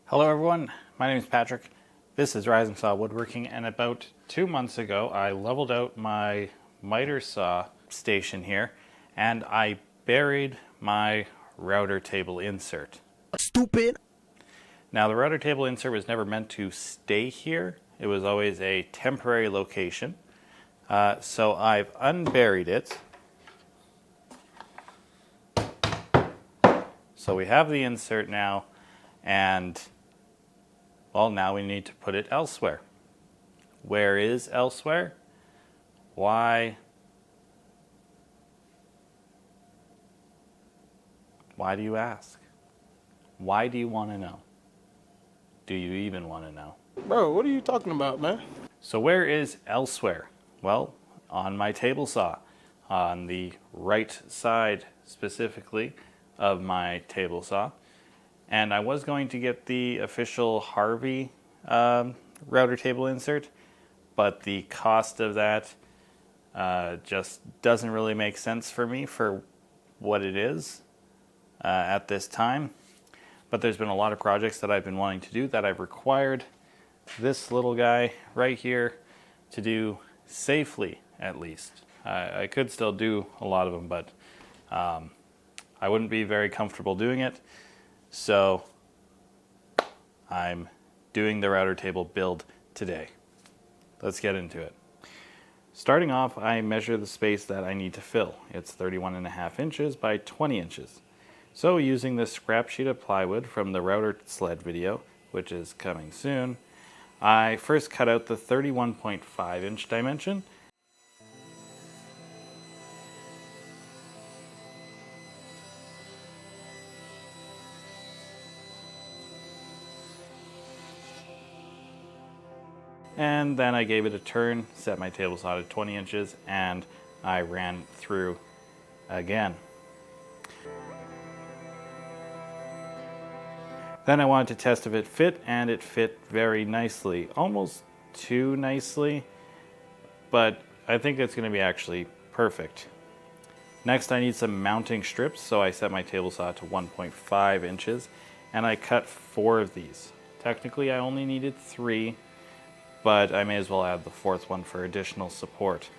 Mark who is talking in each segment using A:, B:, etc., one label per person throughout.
A: Hello everyone, my name is Patrick. This is RisingSawWoodWorking, and about 2 months ago I leveled out my miter saw station here and I buried my router table insert.
B: Stupid!
A: Now the router table insert was never meant to stay here. It was always a temporary location. So I've unburied it. So we have the insert now, and well, now we need to put it elsewhere. Where is elsewhere? Why do you ask? Why do you want to know? Do you even want to know?
B: Bro, what are you talking about, man?
A: So where is elsewhere? Well, on my table saw, on the right side specifically of my table saw. And I was going to get the official Harvey router table insert, but the cost of that just doesn't really make sense for me for what it is at this time. But there's been a lot of projects that I've been wanting to do that I've required this little guy right here to do safely, at least. I could still do a lot of them, but I wouldn't be very comfortable doing it. So I'm doing the router table build today. Let's get into it. Starting off, I measure the space that I need to fill. It's 31.5 inches by 20 inches. So using this scrap sheet of plywood from the router sled video, which is coming soon, I first cut out the 31.5 inch dimension. And then I gave it a turn, set my table saw to 20 inches, and I ran through again. Then I wanted to test if it fit, and it fit very nicely. Almost too nicely, but I think it's going to be actually perfect. Next I need some mounting strips, so I set my table saw to 1.5 inches, and I cut 4 of these. Technically I only needed 3, but I may as well add the 4th one for additional support.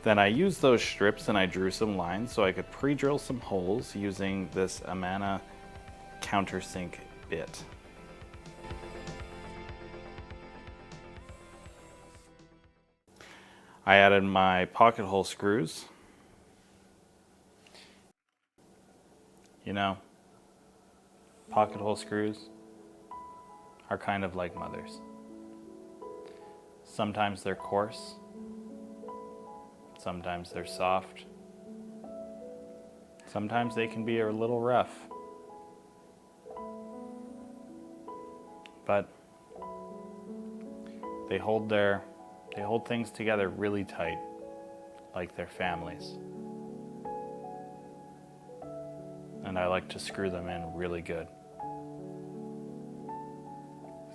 A: Then I used those strips and I drew some lines so I could pre-drill some holes using this Amana countersink bit. I added my pocket hole screws. You know, pocket hole screws are kind of like mothers. Sometimes they're coarse. Sometimes they're soft. Sometimes they can be a little rough. But they hold things together really tight, like their families. And I like to screw them in really good.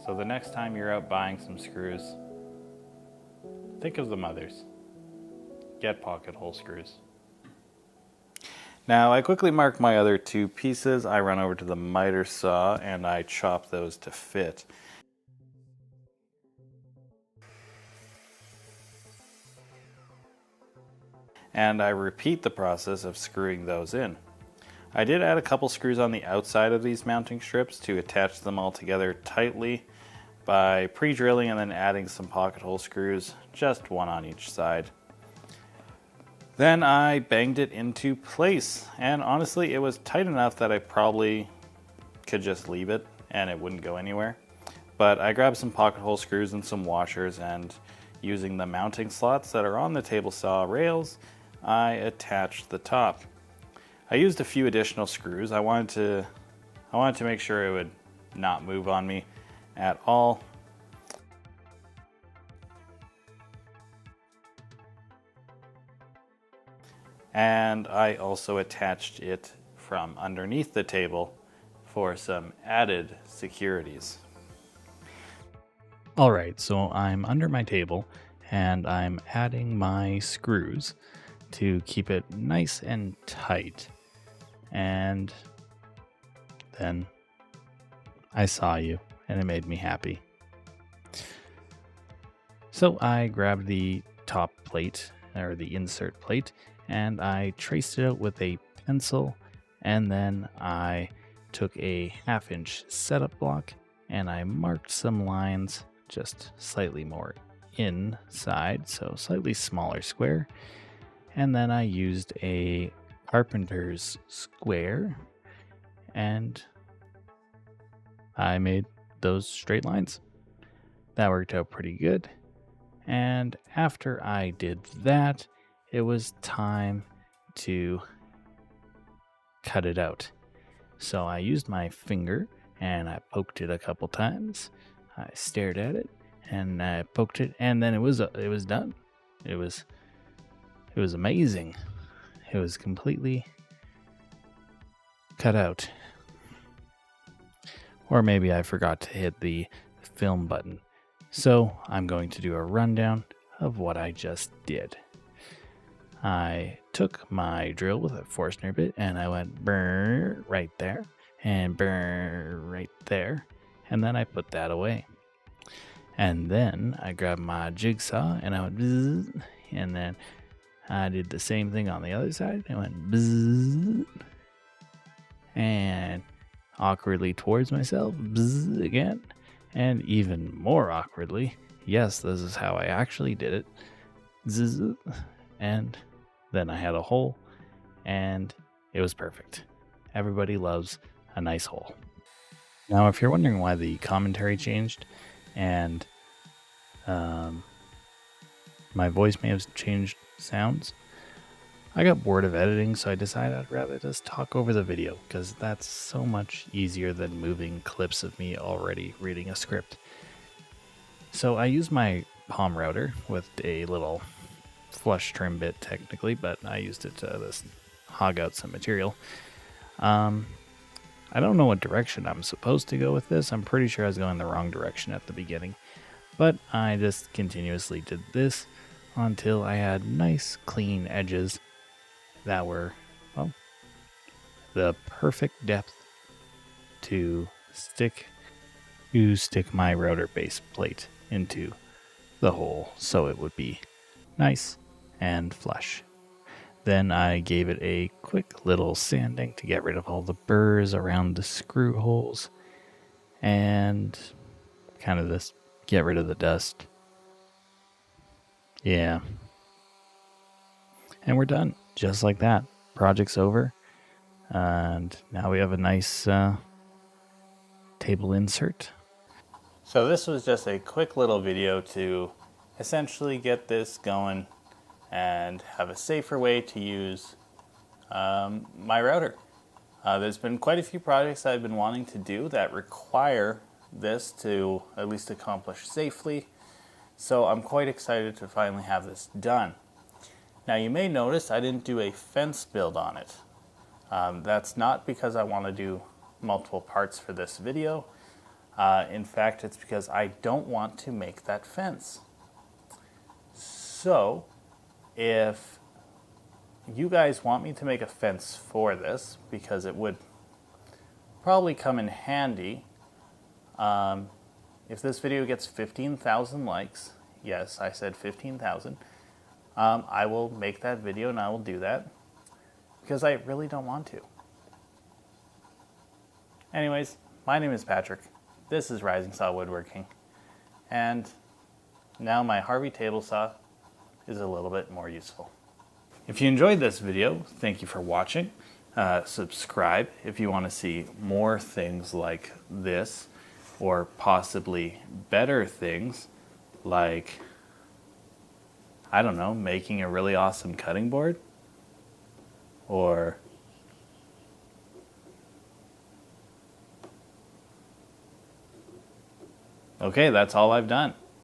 A: So the next time you're out buying some screws, think of the mothers. Get pocket hole screws. Now I quickly mark my other 2 pieces. I run over to the miter saw and I chop those to fit. And I repeat the process of screwing those in. I did add a couple screws on the outside of these mounting strips to attach them all together tightly by pre-drilling and then adding some pocket hole screws, just 1 on each side. Then I banged it into place, and honestly it was tight enough that I probably could just leave it and it wouldn't go anywhere. But I grabbed some pocket hole screws and some washers, and using the mounting slots that are on the table saw rails, I attached the top. I used a few additional screws. I wanted to make sure it would not move on me at all. And I also attached it from underneath the table for some added securities.
C: Alright, so I'm under my table and I'm adding my screws to keep it nice and tight. And then I saw you and it made me happy. So I grabbed the top plate, or the insert plate, and I traced it out with a pencil, and then I took a 1/2 inch setup block and I marked some lines just slightly more inside, so slightly smaller square. And then I used a carpenter's square and I made those straight lines. That worked out pretty good. And after I did that, it was time to cut it out. So I used my finger and I poked it a couple times. I stared at it and I poked it, and then it was done. It was amazing. It was completely cut out. Or maybe I forgot to hit the film button. So I'm going to do a rundown of what I just did. I took my drill with a Forstner bit and I went brrr right there and brrr right there, and then I put that away. And then I grabbed my jigsaw and I went bzzz, and then I did the same thing on the other side. I went bzzz, and awkwardly towards myself, bzzz again, and even more awkwardly, yes, this is how I actually did it, zzz, and then I had a hole, and it was perfect. Everybody loves a nice hole. Now, if you're wondering why the commentary changed, and my voice may have changed sounds, I got bored of editing, so I decided I'd rather just talk over the video, because that's so much easier than moving clips of me already reading a script. So I used my palm router with a little flush trim bit technically, but I used it to just hog out some material. I don't know what direction I'm supposed to go with this. I'm pretty sure I was going the wrong direction at the beginning, but I just continuously did this until I had nice clean edges that were, well, the perfect depth to stick my router base plate into the hole so it would be nice and flush. Then I gave it a quick little sanding to get rid of all the burrs around the screw holes and kind of just get rid of the dust. Yeah. And we're done. Just like that. Project's over. And now we have a nice table insert.
A: So this was just a quick little video to essentially get this going and have a safer way to use my router. There's been quite a few projects I've been wanting to do that require this to at least accomplish safely. So I'm quite excited to finally have this done. Now you may notice I didn't do a fence build on it. That's not because I want to do multiple parts for this video. In fact, it's because I don't want to make that fence. So if you guys want me to make a fence for this, because it would probably come in handy, if this video gets 15,000 likes, yes, I said 15,000, I will make that video and I will do that, because I really don't want to. Anyways, my name is Patrick. This is RisingSawWoodWorking, and now my Harvey table saw is a little bit more useful. If you enjoyed this video, thank you for watching. Subscribe if you want to see more things like this, or possibly better things like, I don't know, making a really awesome cutting board, or okay, that's all I've done.